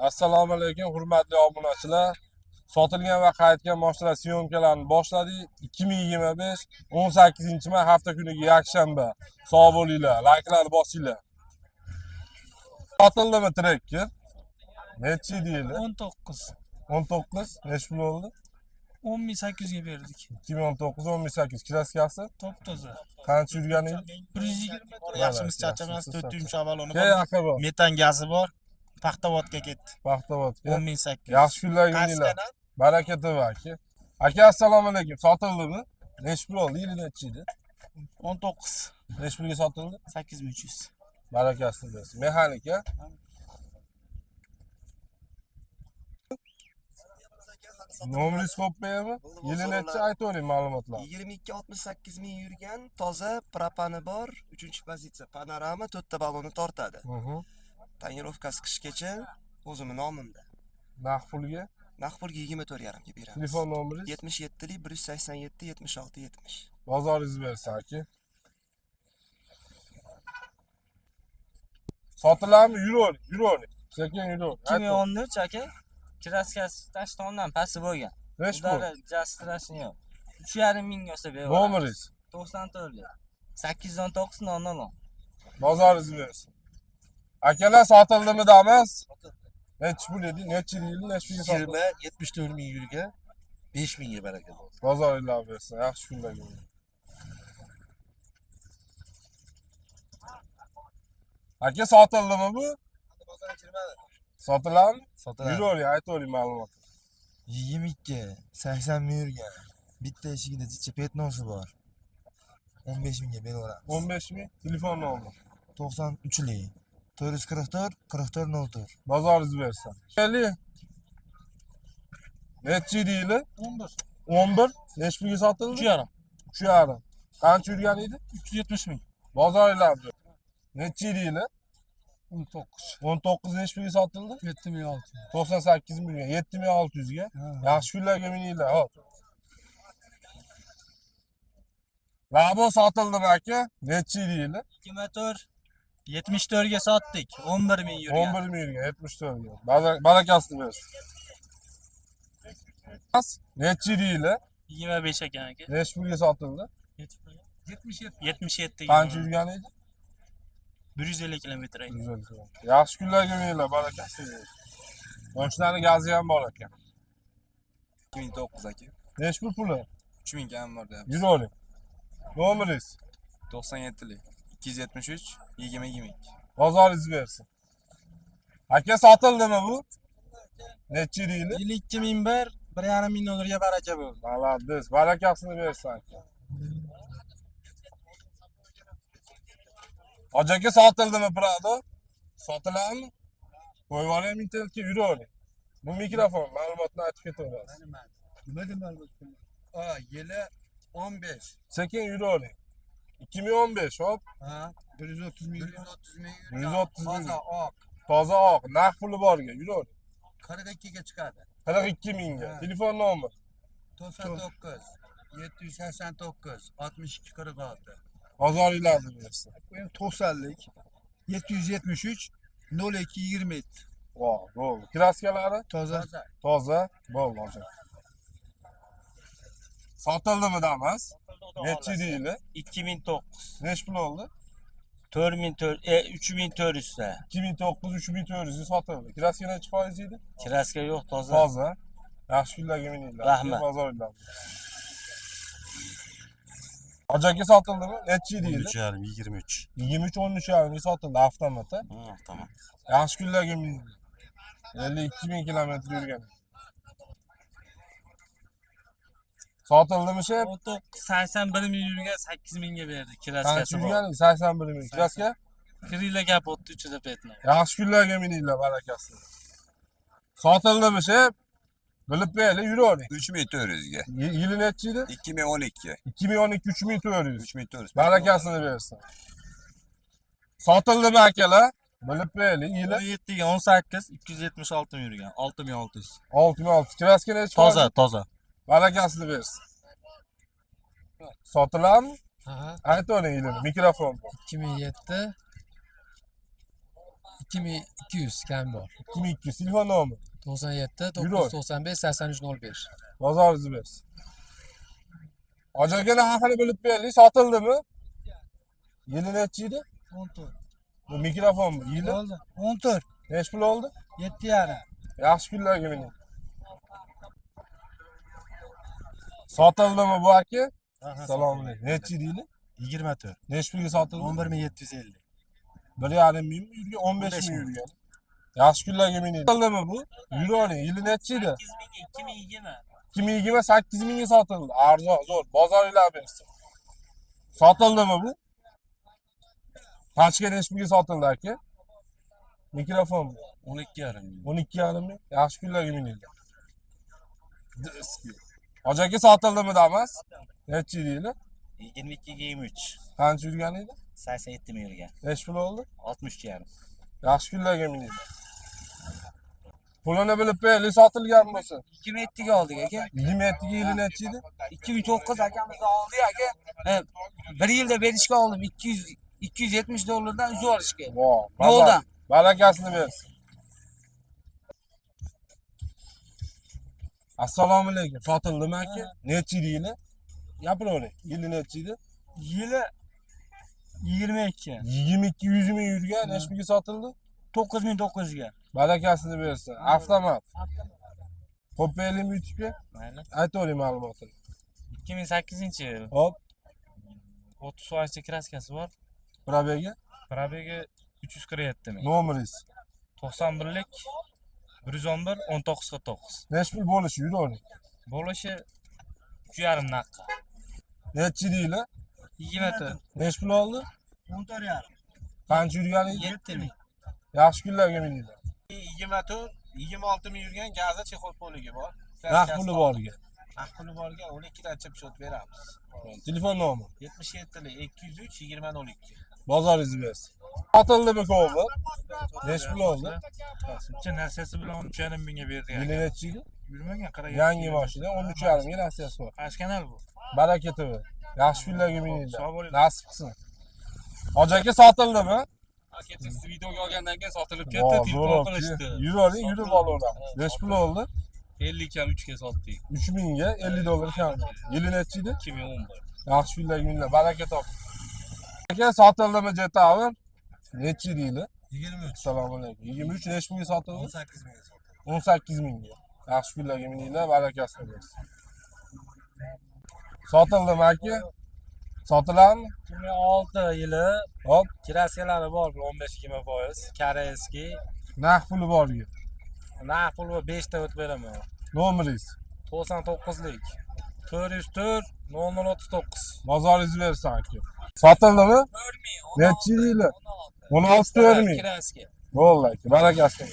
Assalomu alaykum hurmatli obunachilar. Sotilgan va qaytgan mashinalar syomkalarini boshladik. 2025 18-may hafta kuniga yakshanba. Sog' bo'linglar, layklarni bosinglar. Sotildimi Tracker? Nechi deydi? 19. 19. Nechi pul bo'ldi? 10.800 ga berdik. 2019 10800 kraskasi. Top toza. Qancha yurgan edi? 120. Yaxshimiz charchamas 4 yumshoq baloni Keyin bor. aka bor. Metan gazi bor. Paxtavodga ketdi. Paxtavodga. 10.800. Yaxshi kunlar yilinglar. Baraka tavaki. Aka assalomu alaykum. Sotildimi? Nechi pul oldi? Yili nechi edi? 19. Nechi pulga sotildi? 8300. Barakasini bersin. Mexanika. Nomeringiz qo'ymaymi? Yili nechi aytavering ma'lumotlar. 22-68 ming yurgan, toza propani bor, 3-pozitsiya, panorama 4 ta balonni tortadi. Tonirovkasi qishgacha o'zimning nomimda. Naqd pulga? Naqd pulga 24,5 ga beramiz. Telefon nomeringiz? 77 187 76 70. Bozoringiz bersin aka. Sotilarmi? Yuravering. Sekin yuravering. 2013 aka. Kraskasi tashtondan pasti bo'lgan. Nechi pul? Ular jastrashni yo'q. 3,5 ming olsa beraveramiz. Nomeringiz? 94 819 00. Bozoringiz bersin. Akalar sotildimi damas? Nechi pul edi? Nechi yil? Nechi pulga sotildi? 74 ming yurgan 5 mingga baraka bor. Bozoringlar bersin. Yaxshi kunlarga. Aka sotildimi bu? Sotiladimi? Yuravering, aytavering ma'lumot. 22 80 ming yurgan. Bitta eshigida jicha petnosi bor. 15 mingga beraveramiz. 15 ming. Telefon nomeri. 93lik 444 4404. Bozoringiz bersin. Kelli. Nechi yili? 11. 11. Nechi pulga sotildi? 3,5. 3,5. Qancha yurgan edi? 370 ming. Bozoringlar. Nechi yili? 19. 19 nechi pulga sotildi? 7600. 98 million. 7600 ga. Yaxshi kunlarga mininglar. Hop. Labo sotildimi aka? Nechi yili? 24. 74 ga sotdik. 11 ming yurgan. 11 ming yurgan, 74 ga. Barakasini bersin. Nechi yili? 25 ekan aka. Nechi pulga sotildi? 77 Qancha yurgan edi? 150 kilometr. Güzel. Yaxshi kunlarga mininglar, barakasini bersin. Yoshlarning gazi ham bor ekan. 2009 aka. Nechi pul puli? 3000 ga ham bor deyapmiz. Yuravering. Nomeringiz? 97lik 273 20 22. Bozoringiz bersin. Aka sotildimi bu? Nechi yili? Yil 2001 1,5 ming dollarga baraka bo'ldi. Malades, barakasini bersin aka. Aka sotildimi Prado? Sotiladimi? Qo'yib oling internetga yuravering. Bu mikrofon ma'lumotni aytib ketaverasiz. Nima ma'lumot? Yili 15. Sekin yuravering. 2015 hop. Ha, 130 ming. 130 ming. 130 ming. Oq. Toza oq, naqd puli borga yuravering. 42 ga chiqadi. 42 mingga. Telefon nomeri. 99 789 62 46. Bozoringlarni bersin. 90lik 773 02 27. Voh, bo'ldi. Kraskalari Toza. toza, bo'ldi aka. Sotildimi damas? Nechi yili? 2009. Nechi pul oldi? 3400 da. 2009 3400 ga sotildi. Kraska nechi foiz edi? Kraska yo'q, toza. Toza. Yaxshi kunlarga mininglar. Rahmat. Bozoringlar. Aka sotildimi? Nechi yili? 23. 23 13 ga sotildi avtomat. Tamam. Yaxshi kunlarga mininglar. 52 ming kilometr yurgan. Sotildimi shep? 81 ming yurgan 8 mingga berdik. Qancha Kraskasi bor. yurgan? 81 ming. Kraska? Krila gap o'tdi ichida petno. Yaxshi kunlarga mininglar, barakasini. Sotildimi shep? Bilib beraylik, yuravering. 3400 ga. Yili nechi edi? 2012. 2012 3400. 3400. Barakasini bersin. Sotildimi akalar? Bilib beraylik, yili 17 ga 18 276 ming yurgan. 6600. 6600. Kraska nechi? Toza, toza. Barakasini bersin. Sotiladimi? Ha, Aytavering yilini, mikrofon. 2007 2200 kam bor. 2200 telefon nomeri. 97 Yuro. 995 8305. Bozoringiz bersin. Hoji aka haqini bilib berdik, sotildimi? Yili necha edi? 14. Bu mikrofonmi? Yili? Oldu. 14. Necha pul oldi? 7,5. Yaxshi kunlarga mining. Sotildimi bu aka? Assalomu alaykum. Necha deydi? 24. Necha pulga sotildi? 11750. 1,5 ming yurgan, 15 ming yurgan. Yaxshi kunlarga mining. Sotildimi bu? Yuroning yili necha edi? 2020. 2020 8 mingga sotildi. Arzon, zo'r. Bozoringlar bersin. Sotildimi bu? Qanchaga necha pulga sotildi aka? Mikrofon 12,5 ming. 12,5 ming. Yaxshi kunlarga mining. Hoji aka sotildimi damas? Necha deydi? 22,23. Qancha yurgan edi? 87 ming yurgan. Necha pul oldi? 63,5. Yaxshi kunlarga mining. Pulini bilib berli sotilgan bo'lsin. 27 ga oldik aka. 27 yili necha edi? 2009 akamiz oldi aka. Bir yilda berishga oldim 270 dollardan uzib olishga. Vo, Yo'ldan. barakasini bersin. Assalomu alaykum. Sotildimi aka? Necha yili? Gapiravering. Yili necha edi? Yili 22. 22 100 ming yurgan, necha pulga sotildi? 9900 ga. Barakasini bersin. Avtomat. Qo'paylikmi YouTube'ga? Mayli. Aytavering ma'lumotini. 2008-yil. Hop, 30 kraskasi bor. probega, Probegi 347 ming. nomeringiz. 91lik 111 1949. Necha pul bo'lishi yuravering. Bo'lishi 3,5 naqqa. Necha yili? 24. Necha pul oldi? 14,5. Qancha yurgan edi? 7 ming. Yaxshi kunlarga mininglar. 24, 26 ming yurgan gazi chexol poligi bor. Naq puli borga. Naq puli borga 12 dan chip shot beramiz. Telefon nomeri. 77 203 20 02. Bozoringiz bersin. Sotildimi ko'pi? Necha pul oldi? Shuncha narsasi bilan 13,5 mingga berdik. Yili necha yil? Yurmagan qarang. Yangi mashina 13,5 ga nasiyasi bor. Qaysi kanal bu? Baraka TV. Yaxshi kunlarga Sog' mininglar. bo'ling. Nasib qilsin. Hoji aka sotildimi? Aka siz videoga olgandan keyin sotilib Vo, ketdi, telefon zo'r. qilishdi. Yuravering, yurib olaveramiz. Necha pul oldi? 50 kam 3 ga sotdik. 3 mingga 50 dollar kam. Yili necha edi? 2011. Yaxshi kunlarga mininglar. Baraka toping. Aka sotildimi Jetaver? Necha yili? 23. Assalomu alaykum. 23 necha pulga sotildi? 18 ming. 18 mingga. Yaxshi kunlarga mininglar, barakasini bersin. Sotildimi aka? Sotiladimi? 2006 yili Hop, kraskalari bor 15-20%. Koreyskiy. naq puli borga. Naq puli 5 ta o'tib beraman. Nomeringiz. 99lik 404 0039. Bozoringiz bersin aka. Sotildimi? Necha yili? 16 ming. Kraska. Bo'ldi aka, barakasini.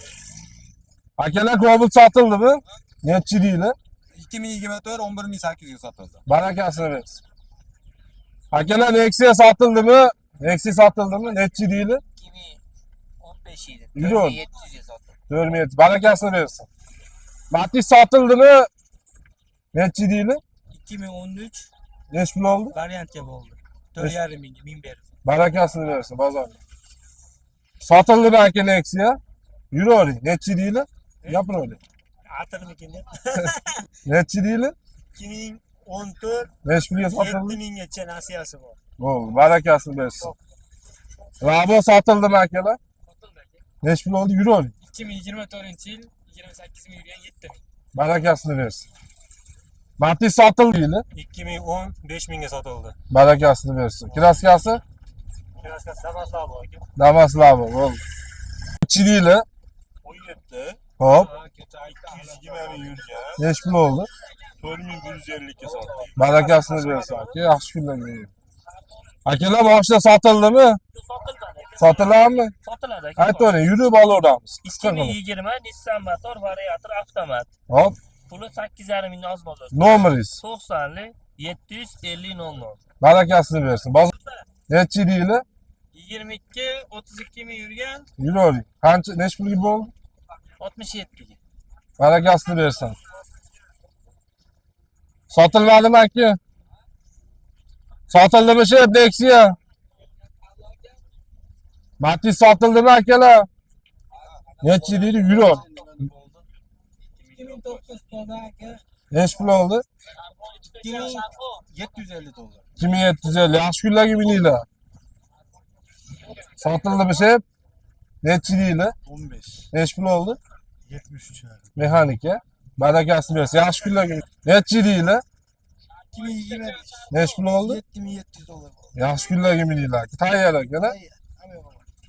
Akalar Cobalt sotildimi? Necha yili? 2024 11800 ga sotildi. Barakasini bersin. Akalar Nexia sotildimi? Nexia sotildimi? Necha yili? 2015 yili. Yuro. 700 ga sotdim. 4 metr. Barakasini bersin. Matiz sotildimi? Necha yili? 2013 Necha pul oldi? variantga bo'ldi. 4,5 mingga 1000 berdim. Barakasini bersin bozorda. Sotildimi aka Nexia? Yuravering. Necha yili? Gapiravering. Atirmikin deb. Necha yili? 2014 Necha pulga sotildi? 7000gacha nasiyasi bor. Bo'ldi, barakasini bersin. Rabo sotildimi akalar? Necha pul oldi? Yuravering. 2024-yil 28 ming yurgan 7 ming. Barakasini bersin. Matiz sotildi yili. 2010 5000ga sotildi. Barakasini bersin. Kraskasi? Kraska Samaslov bor aka. Damaslavo. Bo'ldi. Necha yili? 17 Hop. 220 ming yurgan. Necha pul oldi? 4150 ga sotdik. Barakasini bersin aka. Yaxshi kunlarga. Akalar mashina sotildimi? Sotiladimi? Sotiladi aka. Aytavering, yurib olaveramiz. Qisqa qilib. 2020 Nissan motor variator avtomat. Hop. Puli 8,5 mingdan oz bozor. Nomeringiz. 90li 750 00. Barakasini bersin. Bozor necha yili? 22 32 ming yurgan Yuravering. Qancha necha pulga bo'ldi? 67 ga. Barakasini bersin. Sotilmadimi aka? Sotildimi shu Nexia? Matiz sotildimi akalar? Neçe deydi? Yürü ol. 2009 toza aka. Neç pul oldu? 2750 dollar. 2750. Yaxshi kunlarga mininglar. Sotildi bir şey. Neçe deydi? 15. Neç pul oldu? 73 abi. Mexanika. Barakasini bersin. Yaxshi kunlarga. Neçe deydi? 2025. Neç pul oldu? 7700 dolar. Yaxshi kunlarga mininglar. Tayyor aka.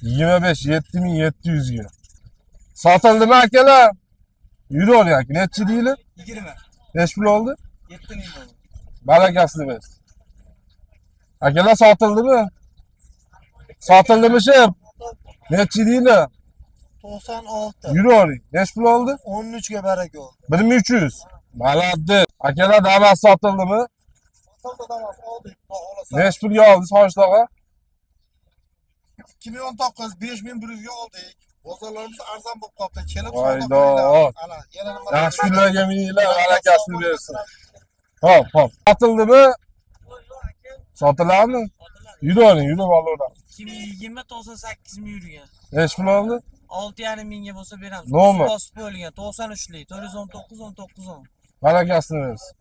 25 7700 ga. Sotildimi akalar? Yürü ol yoki. Neçe deydi? 20. Neç pul oldu? 7000 dollar. Barakasini bersin. Akalar sotildimi? Sotildimi şey? Neçe deydi? 96. Yürü oling. Neç pul oldu? 13 ga baraka oldu. 1300. Maladi. Akalar damas sotildimi? Oldu. Neç pulga oldi Sochdaga? 2019 5100 ga oldik. Bozorlarimiz arzon bo'lib qoldi. Kelib Vaydo. Ana, yana nima? Yaxshi kunlarga mininglar, barakasini bersin. Hop. Sotildimi? Sotiladimi? Yürü oling, yürü vallahi. 2020 toza 8000 yurgan. Neç pul oldu? 6,5 mingga bo'lsa beramiz. Nomi? Bosib bo'lgan 93lik 419 1910. Barakasini bersin.